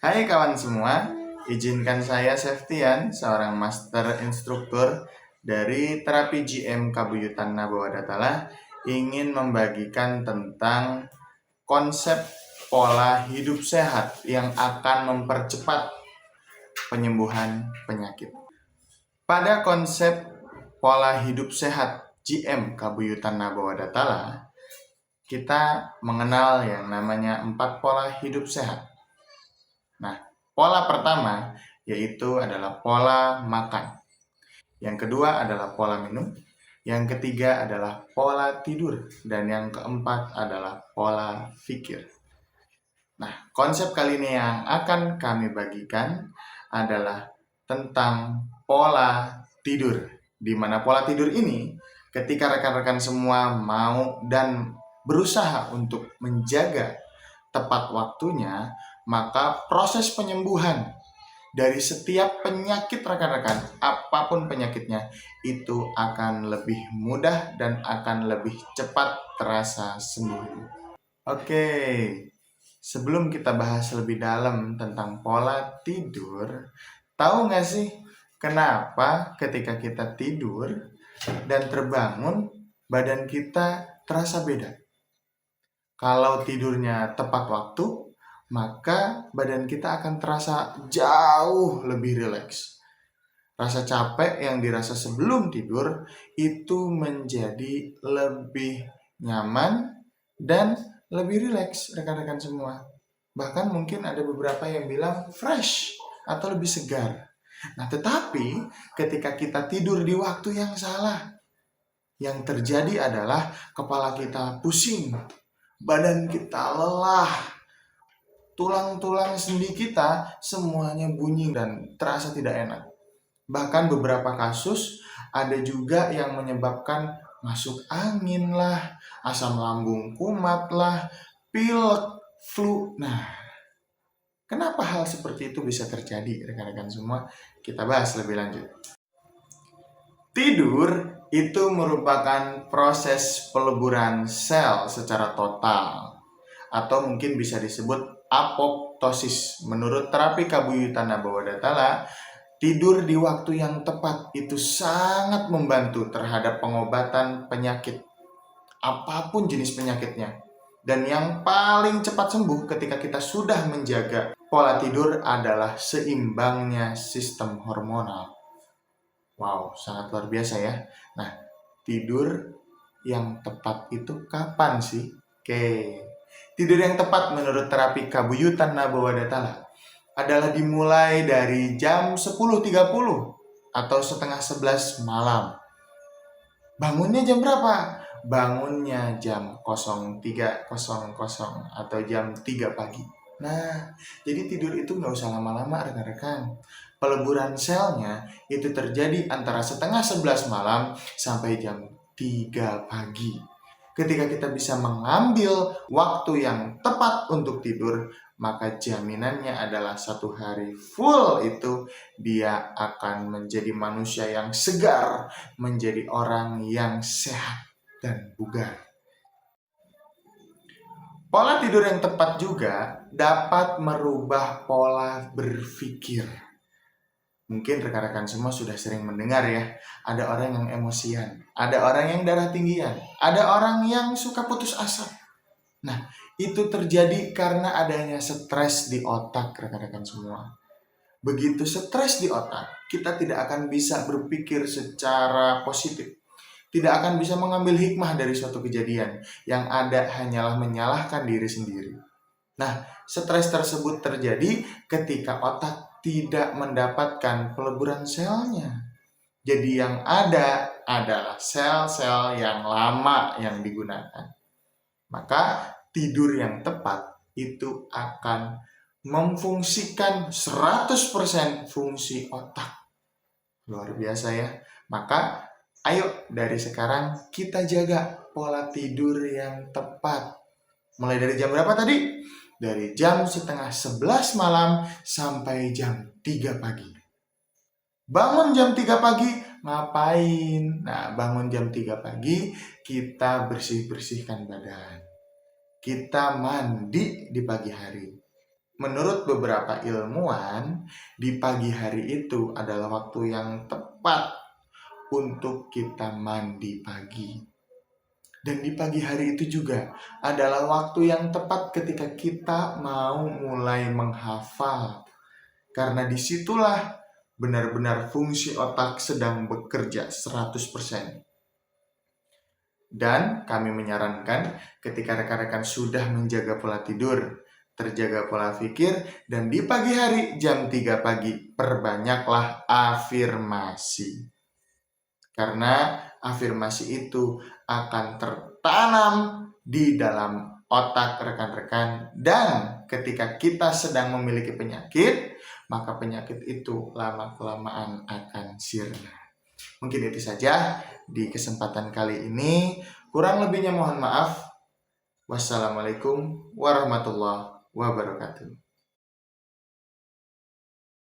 Hai kawan semua, izinkan saya Septian, seorang master instruktur dari terapi GM Kabuyutan Nabawadatala, ingin membagikan tentang konsep pola hidup sehat yang akan mempercepat penyembuhan penyakit. Pada konsep pola hidup sehat GM Kabuyutan Nabawadatala, kita mengenal yang namanya 4 pola hidup sehat. Nah, pola pertama yaitu adalah pola makan. Yang kedua adalah pola minum. Yang ketiga adalah pola tidur. Dan yang keempat adalah pola pikir. Nah, konsep kali ini yang akan kami bagikan adalah tentang pola tidur. Di mana pola tidur ini, ketika rekan-rekan semua mau dan berusaha untuk menjaga tepat waktunya, maka proses penyembuhan dari setiap penyakit rekan-rekan, apapun penyakitnya, itu akan lebih mudah dan akan lebih cepat terasa sembuh. Oke, sebelum kita bahas lebih dalam tentang pola tidur, tahu nggak sih kenapa ketika kita tidur dan terbangun, badan kita terasa beda? Kalau tidurnya tepat waktu, maka badan kita akan terasa jauh lebih rileks. Rasa capek yang dirasa sebelum tidur itu menjadi lebih nyaman dan lebih rileks rekan-rekan semua. Bahkan mungkin ada beberapa yang bilang fresh atau lebih segar. Nah, tetapi ketika kita tidur di waktu yang salah, yang terjadi adalah kepala kita pusing, badan kita lelah, tulang-tulang sendi kita semuanya bunyi dan terasa tidak enak. Bahkan beberapa kasus ada juga yang menyebabkan masuk angin lah, asam lambung kumat lah, pilek, flu. Nah, kenapa hal seperti itu bisa terjadi rekan-rekan semua? Kita bahas lebih lanjut. Tidur itu merupakan proses peleburan sel secara total, atau mungkin bisa disebut apoptosis. Menurut terapi Kabuyutan Nabawadatala, tidur di waktu yang tepat itu sangat membantu terhadap pengobatan penyakit, apapun jenis penyakitnya. Dan yang paling cepat sembuh ketika kita sudah menjaga pola tidur adalah seimbangnya sistem hormonal. Wow, sangat luar biasa ya. Nah, tidur yang tepat itu kapan sih? Oke. Tidur yang tepat menurut terapi Kabuyutan Nabawadatala adalah dimulai dari jam 10.30 atau setengah 11 malam. Bangunnya jam berapa? Bangunnya jam 03.00 atau jam 3 pagi. Nah, jadi tidur itu nggak usah lama-lama rekan-rekan. Peleburan selnya itu terjadi antara setengah 11 malam sampai jam 3 pagi. Ketika kita bisa mengambil waktu yang tepat untuk tidur, maka jaminannya adalah 1 hari full itu dia akan menjadi manusia yang segar, menjadi orang yang sehat dan bugar. Pola tidur yang tepat juga dapat merubah pola berpikir. Mungkin rekan-rekan semua sudah sering mendengar ya, ada orang yang emosian, ada orang yang darah tinggian, ada orang yang suka putus asa. Nah, itu terjadi karena adanya stres di otak rekan-rekan semua. Begitu stres di otak, kita tidak akan bisa berpikir secara positif. Tidak akan bisa mengambil hikmah dari suatu kejadian. Yang ada hanyalah menyalahkan diri sendiri. Nah, stres tersebut terjadi ketika otak tidak mendapatkan peleburan selnya. Jadi yang ada adalah sel-sel yang lama yang digunakan. Maka tidur yang tepat itu akan memfungsikan 100% fungsi otak. Luar biasa ya. Maka ayo dari sekarang kita jaga pola tidur yang tepat. Mulai dari jam berapa tadi? Dari jam setengah 11 malam sampai jam 3 pagi. Bangun jam 3 pagi, ngapain? Nah, bangun jam 3 pagi, kita bersih-bersihkan badan. Kita mandi di pagi hari. menurut beberapa ilmuwan, di pagi hari itu adalah waktu yang tepat untuk kita mandi pagi. Dan di pagi hari itu juga adalah waktu yang tepat ketika kita mau mulai menghafal. Karena disitulah benar-benar fungsi otak sedang bekerja 100%. Dan kami menyarankan ketika rekan-rekan sudah menjaga pola tidur, terjaga pola pikir, dan di pagi hari jam 3 pagi, perbanyaklah afirmasi. Karena afirmasi itu akan tertanam di dalam otak rekan-rekan, dan ketika kita sedang memiliki penyakit, maka penyakit itu lama-kelamaan akan sirna. Mungkin itu saja di kesempatan kali ini. Kurang lebihnya mohon maaf. Wassalamualaikum warahmatullahi wabarakatuh.